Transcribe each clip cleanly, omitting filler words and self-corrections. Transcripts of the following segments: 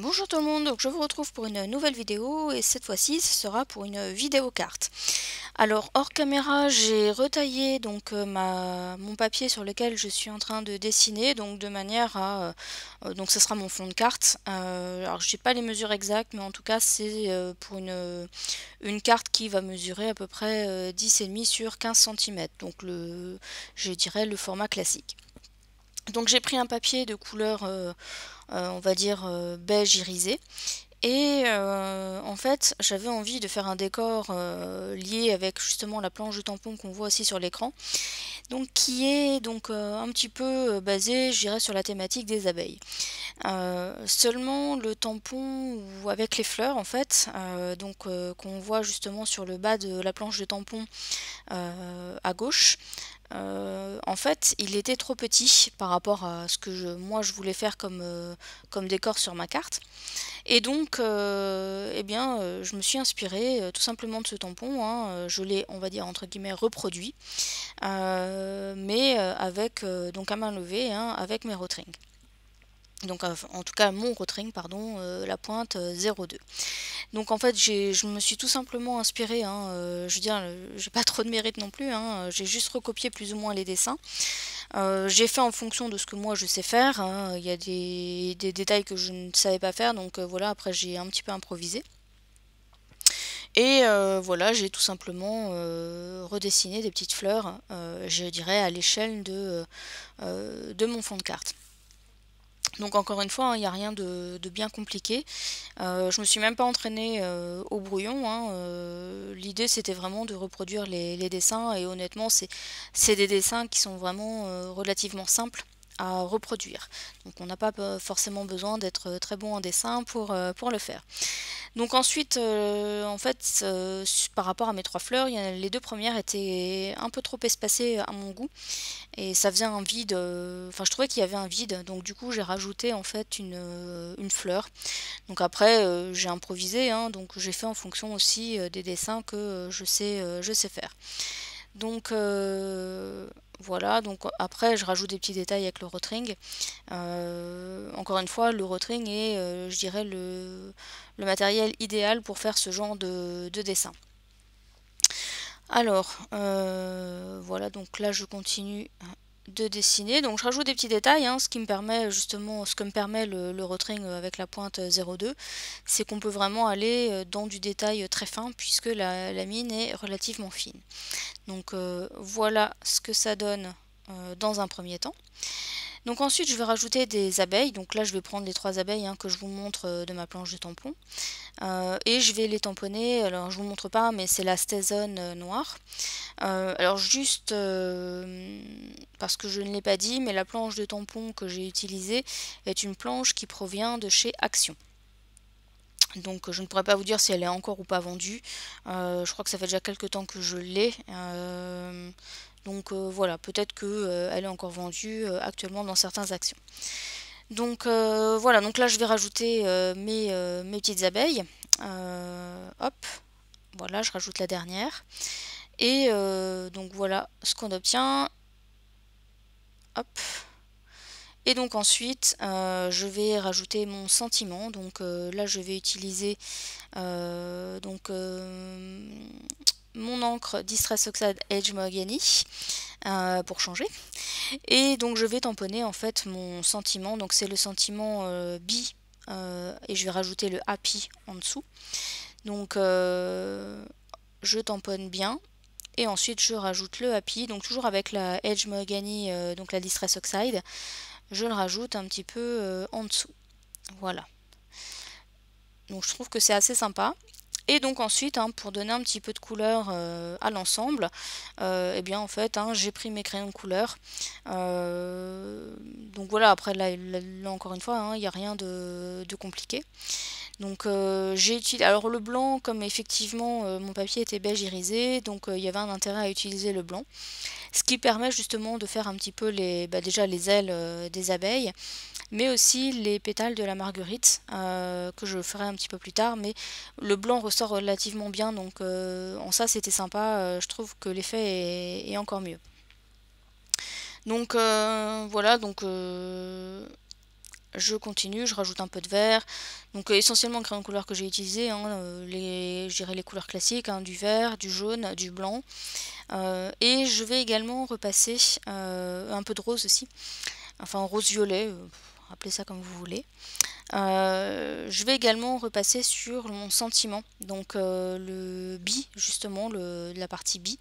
Bonjour tout le monde, donc je vous retrouve pour une nouvelle vidéo et cette fois-ci ce sera pour une vidéo carte. Alors hors caméra j'ai retaillé donc mon papier sur lequel je suis en train de dessiner donc de manière à donc ce sera mon fond de carte. Alors je n'ai pas les mesures exactes mais en tout cas c'est pour une carte qui va mesurer à peu près 10,5 sur 15 cm donc je dirais le format classique. Donc j'ai pris un papier de couleur on va dire beige irisé et en fait j'avais envie de faire un décor lié avec justement la planche de tampon qu'on voit aussi sur l'écran, donc qui est donc un petit peu basé je dirais sur la thématique des abeilles. Seulement le tampon ou avec les fleurs en fait, qu'on voit justement sur le bas de la planche de tampon à gauche, en fait, il était trop petit par rapport à ce que moi je voulais faire comme décor sur ma carte. Et donc, je me suis inspirée tout simplement de ce tampon, hein, je l'ai, on va dire, entre guillemets, reproduit, mais avec, donc à main levée, hein, avec mes rotrings. Donc en tout cas mon rotring, pardon, la pointe 02. Donc en fait je me suis tout simplement inspirée, hein, je veux dire, j'ai pas trop de mérite non plus, hein, j'ai juste recopié plus ou moins les dessins. J'ai fait en fonction de ce que moi je sais faire, hein. Il y a des détails que je ne savais pas faire, donc voilà, après j'ai un petit peu improvisé. Et voilà, j'ai tout simplement redessiné des petites fleurs, je dirais à l'échelle de mon fond de carte. Donc encore une fois, il n'y a rien de bien compliqué. Je me suis même pas entraînée au brouillon, hein. L'idée c'était vraiment de reproduire les dessins et honnêtement c'est des dessins qui sont vraiment relativement simples à reproduire. Donc on n'a pas forcément besoin d'être très bon en dessin pour le faire. Donc ensuite, en fait, par rapport à mes trois fleurs, les deux premières étaient un peu trop espacées à mon goût et ça faisait un vide, enfin je trouvais qu'il y avait un vide, donc du coup j'ai rajouté en fait une fleur. Donc après j'ai improvisé, hein, donc j'ai fait en fonction aussi des dessins que je sais faire. Donc voilà, donc après je rajoute des petits détails avec le rotring. Encore une fois, le rotring est, je dirais, le matériel idéal pour faire ce genre de dessin. Alors, voilà, donc là je continue de dessiner. Donc je rajoute des petits détails, hein, ce qui me permet justement, ce que me permet le rotring avec la pointe 02, c'est qu'on peut vraiment aller dans du détail très fin puisque la mine est relativement fine. Donc voilà ce que ça donne dans un premier temps. Donc ensuite je vais rajouter des abeilles, donc là je vais prendre les trois abeilles, hein, que je vous montre de ma planche de tampon, et je vais les tamponner. Alors je vous montre pas mais c'est la Stazone noire. Alors juste parce que je ne l'ai pas dit, mais la planche de tampon que j'ai utilisée est une planche qui provient de chez Action. Donc je ne pourrais pas vous dire si elle est encore ou pas vendue, je crois que ça fait déjà quelques temps que je l'ai, donc voilà, peut-être qu'elle est encore vendue actuellement dans certaines actions. Donc voilà, donc là je vais rajouter mes petites abeilles, hop, voilà, je rajoute la dernière, et donc voilà ce qu'on obtient, hop. Et donc ensuite, je vais rajouter mon sentiment. Donc là, je vais utiliser mon encre Distress Oxide Edge Mahogany pour changer. Et donc je vais tamponner en fait mon sentiment. Donc c'est le sentiment B et je vais rajouter le Happy en dessous. Donc je tamponne bien. Et ensuite je rajoute le Happy, donc toujours avec la Edge Mahogany, donc la Distress Oxide. Je le rajoute un petit peu en dessous. Voilà. Donc je trouve que c'est assez sympa. Et donc ensuite, hein, pour donner un petit peu de couleur à l'ensemble, eh bien en fait, hein, j'ai pris mes crayons de couleur. Donc voilà, après là encore une fois, hein, il n'y a rien de compliqué. Donc j'ai utilisé, alors le blanc, comme effectivement mon papier était beige irisé, donc il y avait un intérêt à utiliser le blanc. Ce qui permet justement de faire un petit peu déjà les ailes des abeilles, mais aussi les pétales de la marguerite, que je ferai un petit peu plus tard, mais le blanc ressort relativement bien, donc en ça c'était sympa, je trouve que l'effet est encore mieux. Donc voilà, donc je continue, je rajoute un peu de vert. Donc essentiellement le crayon de couleur que j'ai utilisé, hein, je dirais les couleurs classiques, hein, du vert, du jaune, du blanc. Et je vais également repasser un peu de rose aussi, enfin rose-violet, appelez ça comme vous voulez. Je vais également repasser sur mon sentiment, donc le bi justement, la partie bi,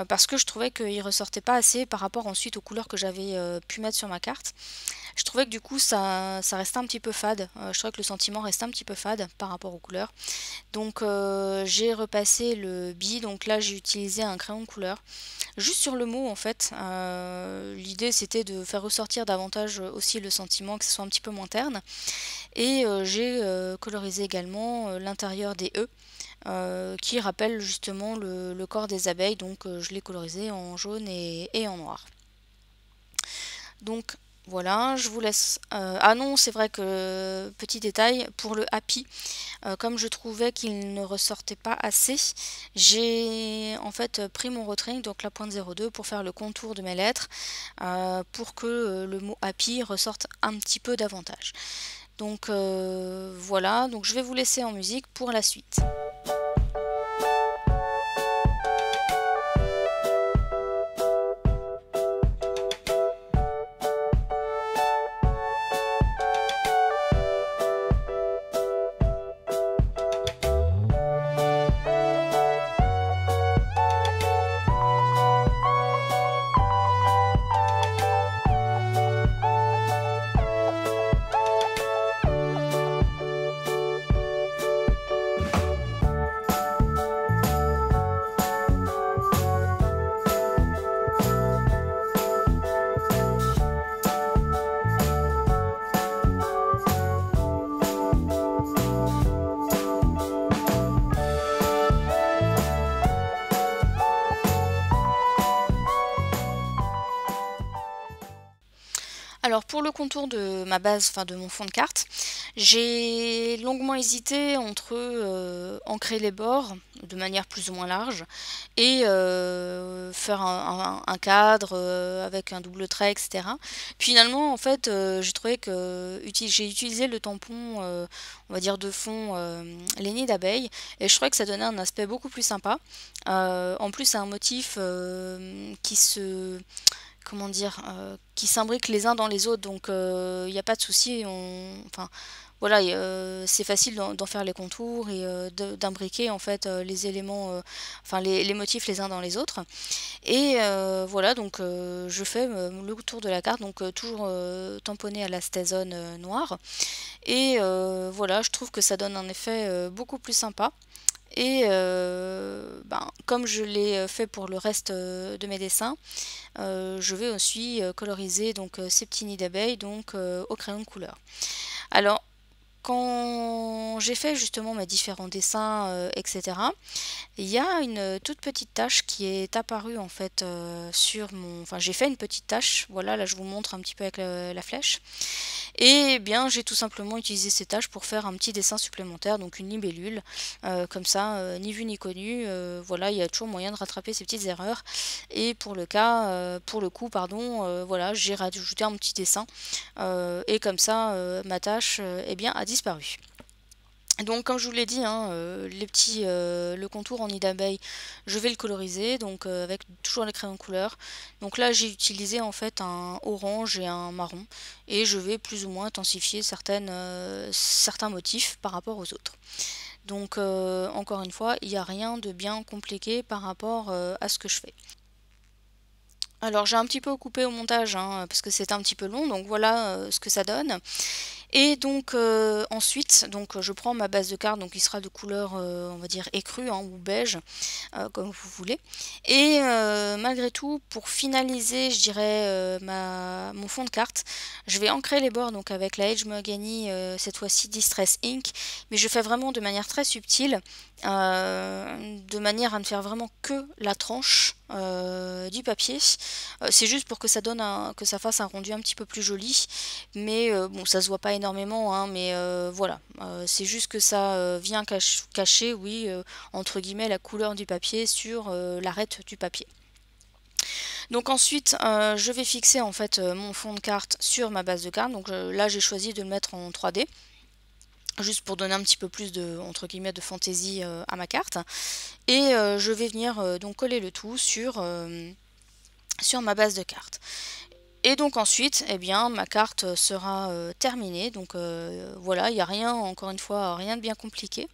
parce que je trouvais qu'il ressortait pas assez par rapport ensuite aux couleurs que j'avais pu mettre sur ma carte. Je trouvais que du coup ça restait un petit peu fade, je trouvais que le sentiment restait un petit peu fade par rapport aux couleurs. Donc j'ai repassé le bi, donc là j'ai utilisé un crayon de couleur. Juste sur le mot en fait, l'idée c'était de faire ressortir davantage aussi le sentiment, que ce soit un petit peu moins terne. Et j'ai colorisé également l'intérieur des E, qui rappelle justement le corps des abeilles, donc je l'ai colorisé en jaune et en noir. Donc voilà, je vous laisse... ah non, c'est vrai que, petit détail, pour le happy, comme je trouvais qu'il ne ressortait pas assez, j'ai en fait pris mon Rotring, donc la pointe 02, pour faire le contour de mes lettres, pour que le mot happy ressorte un petit peu davantage. Donc voilà, donc je vais vous laisser en musique pour la suite. Alors pour le contour de ma base, enfin de mon fond de carte, j'ai longuement hésité entre ancrer les bords de manière plus ou moins large et faire un cadre avec un double trait, etc. Finalement, en fait, j'ai trouvé que j'ai utilisé le tampon, on va dire de fond, les nids d'abeilles, et je trouvais que ça donnait un aspect beaucoup plus sympa. En plus, c'est un motif qui se... comment dire, qui s'imbriquent les uns dans les autres, donc il n'y a pas de souci. Enfin, voilà, c'est facile d'en faire les contours et d'imbriquer en fait les éléments, enfin les motifs les uns dans les autres. Et voilà, donc je fais le tour de la carte, donc toujours tamponné à la Stazone noire. Et voilà, je trouve que ça donne un effet beaucoup plus sympa. Et comme je l'ai fait pour le reste de mes dessins, je vais aussi coloriser donc ces petits nids d'abeilles donc au crayon de couleur. Alors quand j'ai fait justement mes différents dessins, etc., il y a une toute petite tache qui est apparue en fait sur mon... Enfin j'ai fait une petite tache, voilà, là je vous montre un petit peu avec la flèche. Et bien j'ai tout simplement utilisé ces taches pour faire un petit dessin supplémentaire, donc une libellule, comme ça, ni vu ni connu, voilà, il y a toujours moyen de rattraper ces petites erreurs. Et pour le coup, pardon, voilà, j'ai rajouté un petit dessin, et comme ça, ma tâche eh bien, a disparu. Donc comme je vous l'ai dit, hein, le contour en nid d'abeille, je vais le coloriser donc avec toujours les crayons de couleur. Donc là j'ai utilisé en fait un orange et un marron, et je vais plus ou moins intensifier certains motifs par rapport aux autres. Donc encore une fois, il n'y a rien de bien compliqué par rapport à ce que je fais. Alors j'ai un petit peu coupé au montage, hein, parce que c'est un petit peu long, donc voilà ce que ça donne. Et donc ensuite, donc je prends ma base de carte, donc il sera de couleur on va dire écrue, hein, ou beige, comme vous voulez. Et malgré tout, pour finaliser, je dirais mon fond de carte, je vais ancrer les bords donc avec la Edge Mahogany, cette fois-ci Distress Ink, mais je fais vraiment de manière très subtile, de manière à ne faire vraiment que la tranche du papier. C'est juste pour que ça donne que ça fasse un rendu un petit peu plus joli, mais bon, ça se voit pas énormément, hein, mais voilà, c'est juste que ça vient cacher, oui, entre guillemets, la couleur du papier sur l'arête du papier. Donc ensuite, je vais fixer en fait mon fond de carte sur ma base de carte. Donc là, j'ai choisi de le mettre en 3D. Juste pour donner un petit peu plus de, entre guillemets, de fantaisie à ma carte. Et je vais venir donc coller le tout sur ma base de carte. Et donc ensuite, eh bien, ma carte sera terminée. Donc voilà, il n'y a rien, encore une fois, rien de bien compliqué.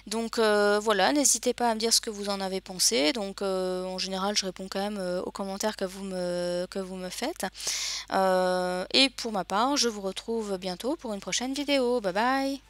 Donc voilà, n'hésitez pas à me dire ce que vous en avez pensé. Donc en général, je réponds quand même aux commentaires que vous me faites. Et pour ma part, je vous retrouve bientôt pour une prochaine vidéo. Bye bye!